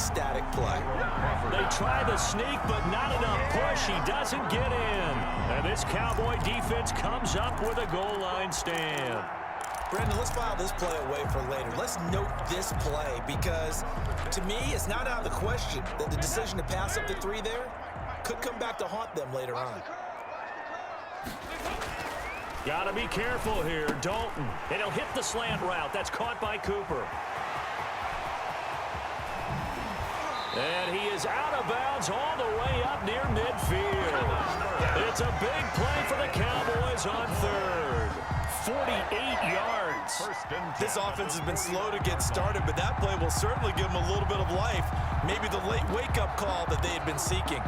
static play. They try the sneak, but not enough push. He doesn't get in. And this Cowboy defense comes up with a goal line stand. Brendan, let's file this play away for later. Let's note this play because, to me, it's not out of the question that the decision to pass up the 3 there could come back to haunt them later on. Got to be careful here, Dalton. And he'll hit the slant route. That's caught by Cooper. And he is out of bounds all the way up near midfield. It's a big play for the Cowboys on third. 48 yards. This offense has been slow to get started, but that play will certainly give them a little bit of life. Maybe the late wake-up call that they had been seeking.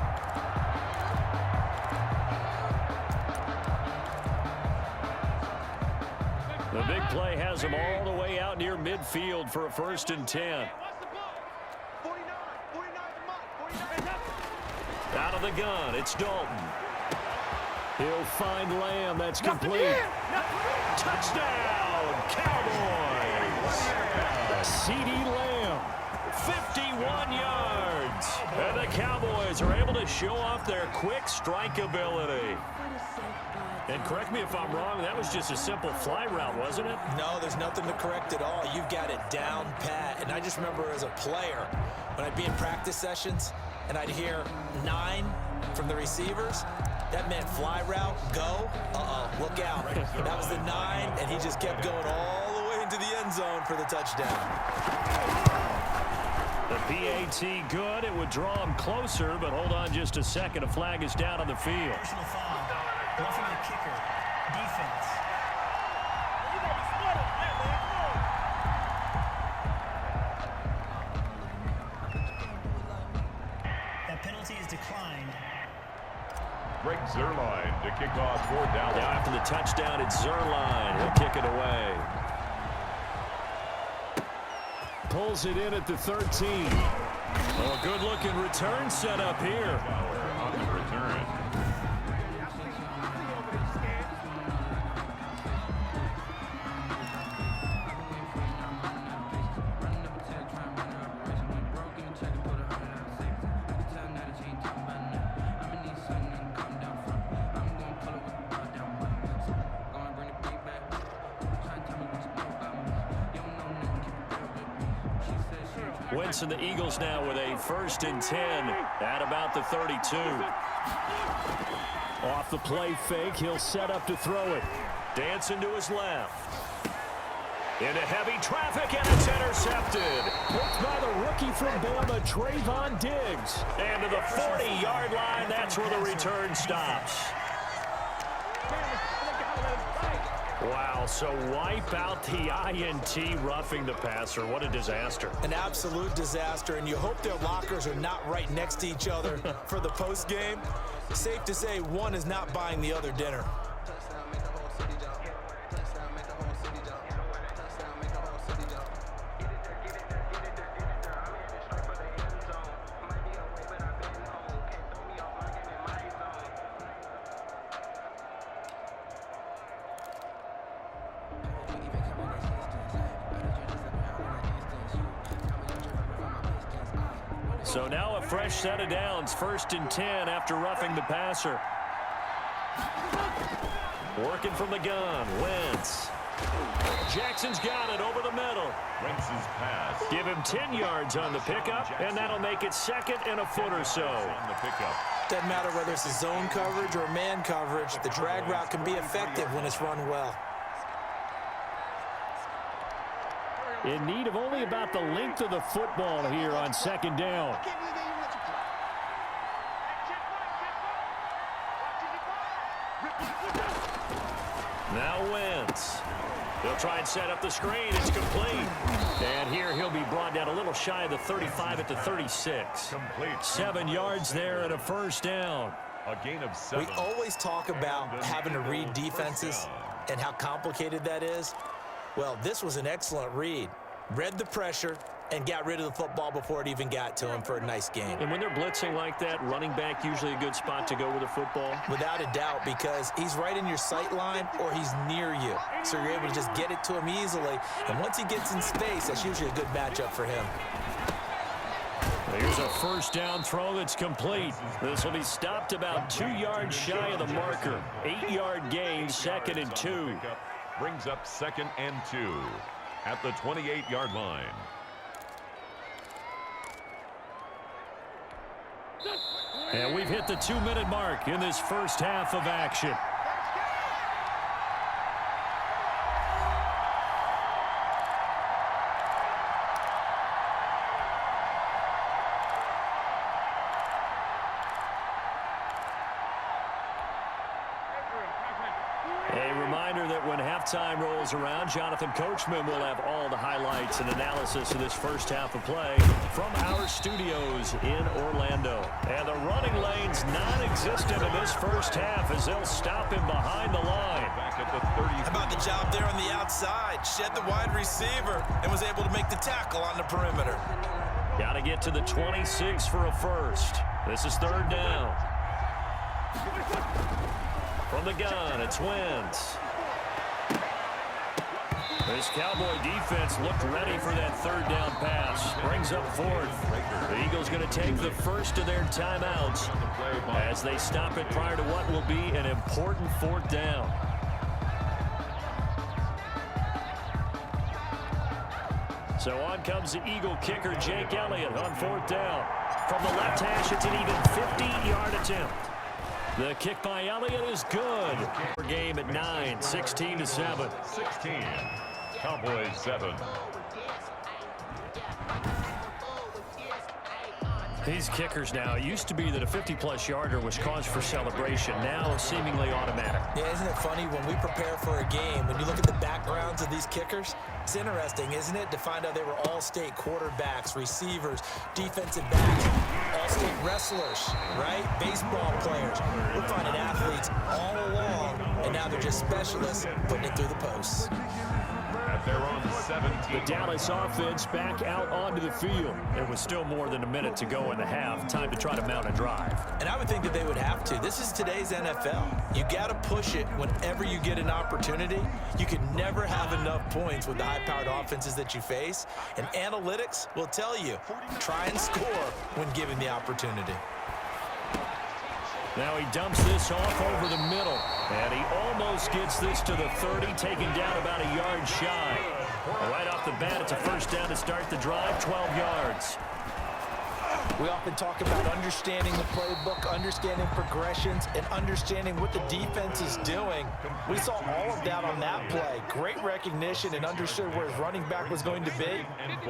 The big play has him all the way out near midfield for a 1st and 10. Out of the gun, it's Dalton. He'll find Lamb. That's complete. Touchdown, Cowboys. C.D. Lamb, 51 yards. And the Cowboys are able to show off their quick strike ability. And correct me if I'm wrong, that was just a simple fly route, wasn't it? No, there's nothing to correct at all. You've got it down pat. And I just remember as a player, when I'd be in practice sessions and I'd hear 9 from the receivers, that meant fly route, go, look out. That was the 9, and he just kept going all the way into the end zone for the touchdown. The PAT good. It would draw him closer, but hold on just a second. A flag is down on the field. Personal foul. Roughing the kicker. Defense. That penalty is declined. Greg Zuerlein to kick off 4th down. Now after the touchdown, it's Zuerlein. He'll kick it away. Pulls it in at the 13. Oh, good-looking return set up here. On the return. Wentz and the Eagles now with a 1st and 10 at about the 32. Off the play fake, he'll set up to throw it. Dancing to his left. Into heavy traffic, and it's intercepted. Hooked by the rookie from Bama, Trayvon Diggs. And to the 40-yard line, that's where the return stops. Wow, so wipe out the INT roughing the passer. What a disaster. An absolute disaster, and you hope their lockers are not right next to each other for the post game. Safe to say one is not buying the other dinner. So now a fresh set of downs, 1st and 10 after roughing the passer. Working from the gun, Wentz. Jackson's got it over the middle. Wentz's pass. Give him 10 yards on the pickup, and that'll make it 2nd and a foot or so. On the pickup. Doesn't matter whether it's a zone coverage or man coverage, the drag route can be effective when it's run well. In need of only about the length of the football here on 2nd down. Now Wentz. He'll try and set up the screen. It's complete. And here he'll be brought down a little shy of the 35 at the 36. Complete. 7 yards there and a 1st down. A gain of 7. We always talk about having to read defenses and how complicated that is. Well, this was an excellent read. Read the pressure and got rid of the football before it even got to him for a nice game. And when they're blitzing like that, running back usually a good spot to go with the football? Without a doubt, because he's right in your sight line or he's near you. So you're able to just get it to him easily. And once he gets in space, that's usually a good matchup for him. Here's a first down throw that's complete. This will be stopped about 2 yards shy of the marker. 8-yard gain, 2nd and 2. Brings up 2nd and 2 at the 28-yard line. And we've hit the 2-minute mark in this first half of action. A reminder that when halftime rolls around, Jonathan Coachman will have all the highlights and analysis of this first half of play from our studios in Orlando. And the running lane's non-existent in this first half as they'll stop him behind the line. Back at the 30. How about the job there on the outside? Shed the wide receiver and was able to make the tackle on the perimeter. Got to get to the 26 for a first. This is 3rd down. From the gun, it's Wentz. This Cowboy defense looked ready for that 3rd down pass. Brings up 4th. The Eagles going to take the first of their timeouts as they stop it prior to what will be an important 4th down. So on comes the Eagle kicker, Jake Elliott, on 4th down. From the left hash, it's an even 50-yard attempt. The kick by Elliott is good. Game at 9, 16-7. 16. Cowboys 7. These kickers now, it used to be that a 50-plus yarder was cause for celebration. Now seemingly automatic. Yeah, isn't it funny when we prepare for a game, when you look at the backgrounds of these kickers, it's interesting, isn't it, to find out they were all-state quarterbacks, receivers, defensive backs, all-state wrestlers, right? Baseball players. We're finding athletes all along, and now they're just specialists putting it through the posts. At their own 17. The Dallas offense back out onto the field. There was still more than a minute to go in the half. Time to try to mount a drive. And I would think that they would have to. This is today's NFL. You got to push it whenever you get an opportunity. You can never have enough points with the high-powered offenses that you face. And analytics will tell you, try and score when given the opportunity. Now he dumps this off over the middle. And he almost gets this to the 30, taken down about a yard shy. Right off the bat, it's a first down to start the drive, 12 yards. We often talk about understanding the playbook, understanding progressions, and understanding what the defense is doing. We saw all of that on that play. Great recognition and understood where his running back was going to be.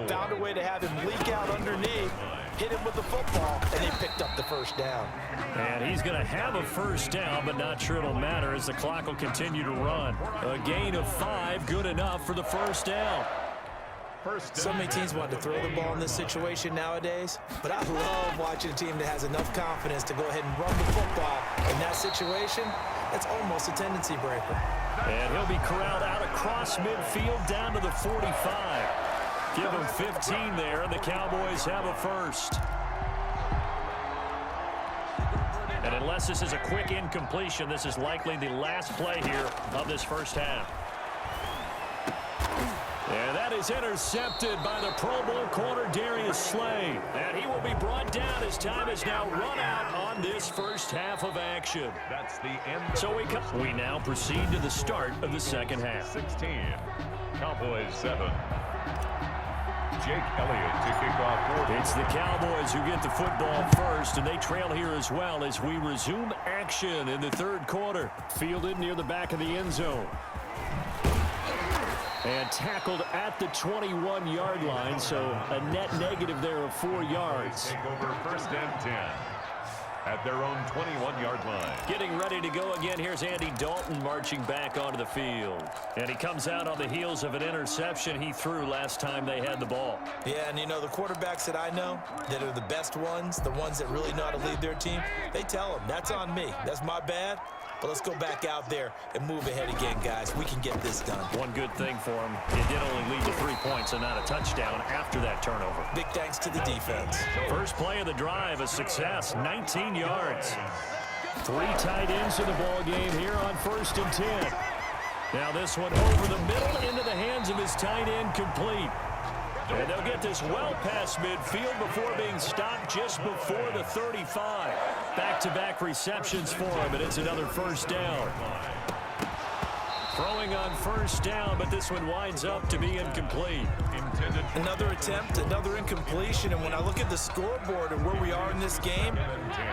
Found a way to have him leak out underneath, hit him with the football, and they picked up the first down. And he's going to have a first down, but not sure it'll matter as the clock will continue to run. A gain of 5, good enough for the first down. So many teams want to throw the ball in this situation nowadays, but I love watching a team that has enough confidence to go ahead and run the football. In that situation, that's almost a tendency breaker. And he'll be corralled out across midfield down to the 45. Give him 15 there, and the Cowboys have a first. And unless this is a quick incompletion, this is likely the last play here of this first half. And that is intercepted by the Pro Bowl corner Darius Slay. And he will be brought down as time has now run out on this first half of action. That's the end. So we now proceed to the start of the second half. 16. Cowboys 7. Jake Elliott to kick off. It's the Cowboys who get the football first, and they trail here as well as we resume action in the third quarter. Fielded near the back of the end zone. And tackled at the 21-yard line, so a net negative there of 4 yards. Take over first and 10 at their own 21-yard line. Getting ready to go again. Here's Andy Dalton marching back onto the field. And he comes out on the heels of an interception he threw last time they had the ball. Yeah, and you know, the quarterbacks that I know that are the best ones, the ones that really know how to lead their team, they tell them, that's on me. That's my bad. But let's go back out there and move ahead again, guys. We can get this done. One good thing for him, it did only lead to 3 points and not a touchdown after that turnover. Big thanks to the defense. First play of the drive, a success, 19 yards. 3 tight ends in the ball game here on 1st and 10. Now this one over the middle into the hands of his tight end, complete. And they'll get this well past midfield before being stopped just before the 35. Back-to-back receptions for him, and it's another first down. Throwing on first down, but this one winds up to be incomplete. Another attempt, another incompletion, and when I look at the scoreboard and where we are in this game,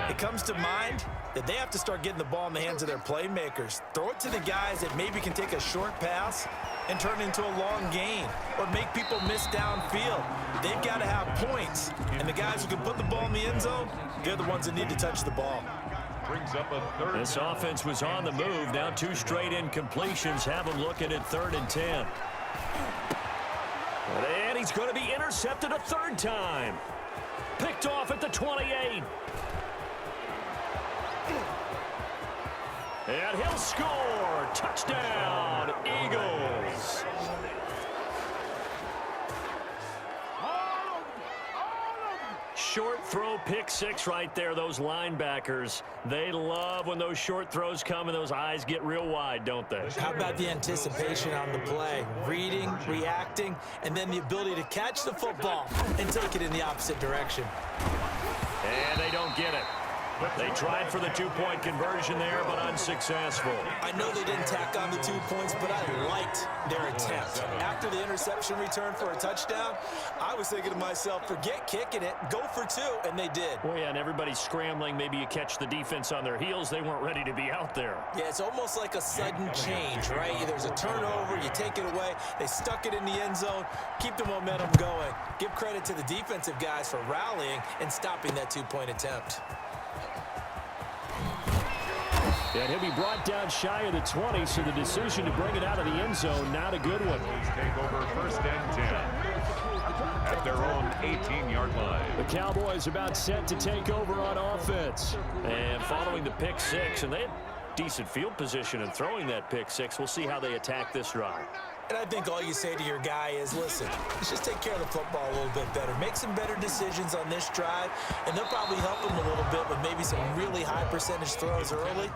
it comes to mind that they have to start getting the ball in the hands of their playmakers. Throw it to the guys that maybe can take a short pass and turn it into a long gain or make people miss downfield. They've got to have points, and the guys who can put the ball in the end zone, they're the ones that need to touch the ball. Brings up a third. This offense was on the move. Now 2 straight incompletions have them looking at 3rd and 10. And he's going to be intercepted a 3rd time. Picked off at the 28. And he'll score. Touchdown, Eagles. Short throw, pick 6 right there. Those linebackers, they love when those short throws come and those eyes get real wide, don't they? How about the anticipation on the play? Reading, reacting, and then the ability to catch the football and take it in the opposite direction. And they don't get it. They tried for the 2-point conversion there, but unsuccessful. I know they didn't tack on the 2 points, but I liked their attempt. After the interception return for a touchdown, I was thinking to myself, forget kicking it, go for 2, and they did. Well, yeah, and everybody's scrambling. Maybe you catch the defense on their heels. They weren't ready to be out there. Yeah, it's almost like a sudden change, right? There's a turnover, you take it away, they stuck it in the end zone, keep the momentum going. Give credit to the defensive guys for rallying and stopping that 2-point attempt. And he'll be brought down shy of the 20, so the decision to bring it out of the end zone, not a good one. Take over 1st and 10 at their own 18-yard line. The Cowboys about set to take over on offense. And following the pick 6, and they had decent field position in throwing that pick 6. We'll see how they attack this drive. And I think all you say to your guy is, listen, let's just take care of the football a little bit better. Make some better decisions on this drive, and they'll probably help him a little bit with maybe some really high percentage throws early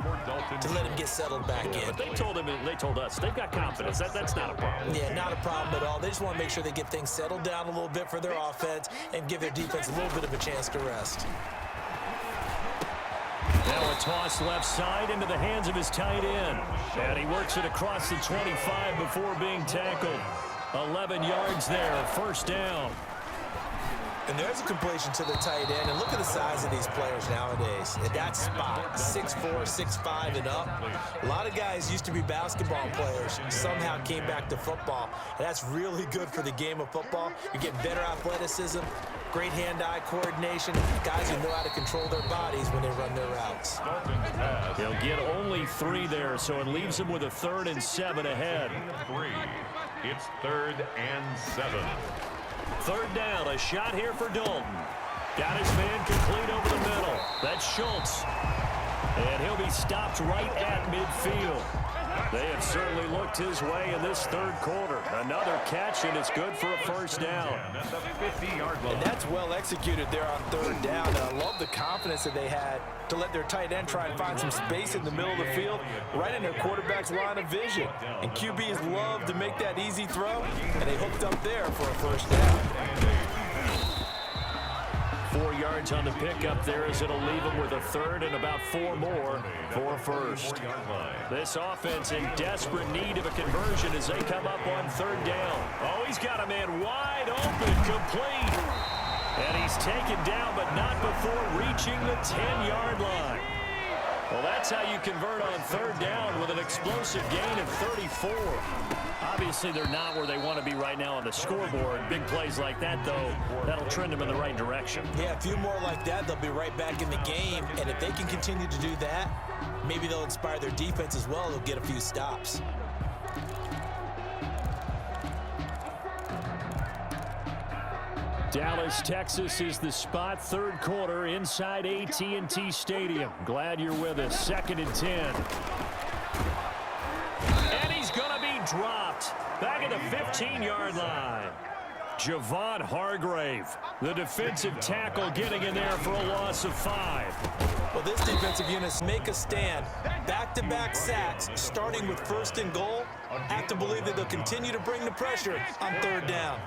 to let him get settled back in. But they told us they've got confidence. That's not a problem. Yeah, not a problem at all. They just want to make sure they get things settled down a little bit for their offense and give their defense a little bit of a chance to rest. Now a toss left side into the hands of his tight end. And he works it across the 25 before being tackled. 11 yards there, first down. And there's a completion to the tight end. And look at the size of these players nowadays. At that spot, 6'4", 6'5", and up. A lot of guys used to be basketball players, somehow came back to football. And that's really good for the game of football. You're getting better athleticism, great hand-eye coordination, guys who know how to control their bodies when they run their routes. He'll get only 3 there, so it leaves him with a 3rd and 7 ahead. 3. It's 3rd and 7. 3rd down, a shot here for Dalton. Got his man complete over the middle. That's Schultz. And he'll be stopped right at midfield. They have certainly looked his way in this 3rd quarter. Another catch, and it's good for a first down. And that's well executed there on 3rd down. And I love the confidence that they had to let their tight end try and find some space in the middle of the field, right in their quarterback's line of vision. And QBs love to make that easy throw, and they hooked up there for a first down. 4 yards on the pickup there as it'll leave him with a 3rd and about 4 more for a first. This offense in desperate need of a conversion as they come up on 3rd down. Oh, he's got a man wide open, complete. And he's taken down, but not before reaching the 10-yard line. Well, that's how you convert on 3rd down with an explosive gain of 34. Obviously, they're not where they want to be right now on the scoreboard. Big plays like that, though, that'll trend them in the right direction. Yeah, a few more like that, they'll be right back in the game. And if they can continue to do that, maybe they'll inspire their defense as well. They'll get a few stops. Dallas, Texas is the spot. 3rd quarter inside AT&T Stadium. Glad you're with us. 2nd and 10. And he's going to be dropped back at the 15-yard line. Javon Hargrave, the defensive tackle, getting in there for a loss of 5. Well, this defensive unit make a stand. Back-to-back sacks, starting with 1st and goal. Have to believe that they'll continue to bring the pressure on 3rd down.